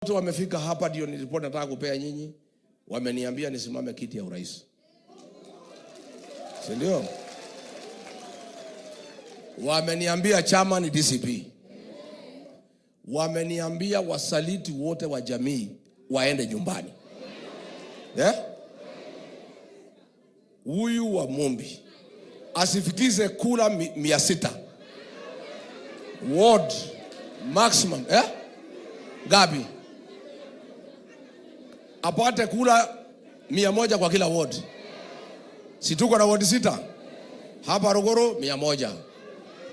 Watu wamefika hapa, ndio nilipota nataka kupea nyinyi. Wameniambia nisimame kiti ya urais, si ndio? Wameniambia chama ni DCP. Wameniambia wasaliti wote wa jamii waende nyumbani. Huyu wa Mumbi asifikize kula 600 ward maximum. Gabi apate kula 100 kwa kila ward. Si tuko na ward 6 hapa. Rogoro 100,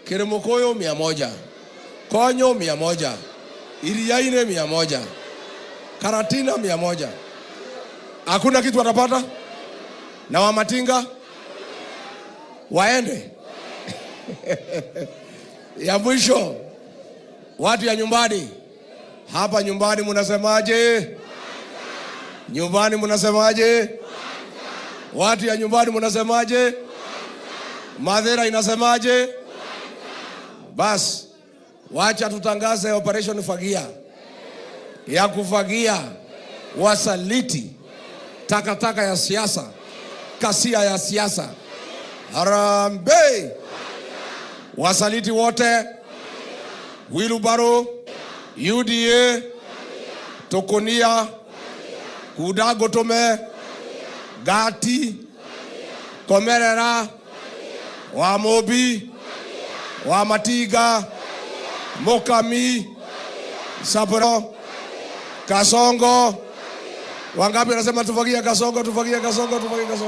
Keremokoyo 100, Konyo 100, Iriaine 100, Karatina 100. Hakuna kitu watapata. Na Wamatinga waende. Ya mwisho, watu ya nyumbani hapa. Nyumbani munasemaje? Nyumbani munasemaje? Watu ya nyumbani munasemaje? Madhera inasemaje? Bas, wacha tutangaze operation Fagia, ya kufagia wasaliti, takataka ya siasa, kasia ya siasa. Harambee! Wasaliti wote, Wilubaro, UDA, Tokonia, Kudagotome, Gati, Komerera, Wamobi, Wamatiga, Mokami, Saporo, Kasongo. Wangapi wanasema tufagia Kasongo, tufagia Kasongo, tufagia Kasongo?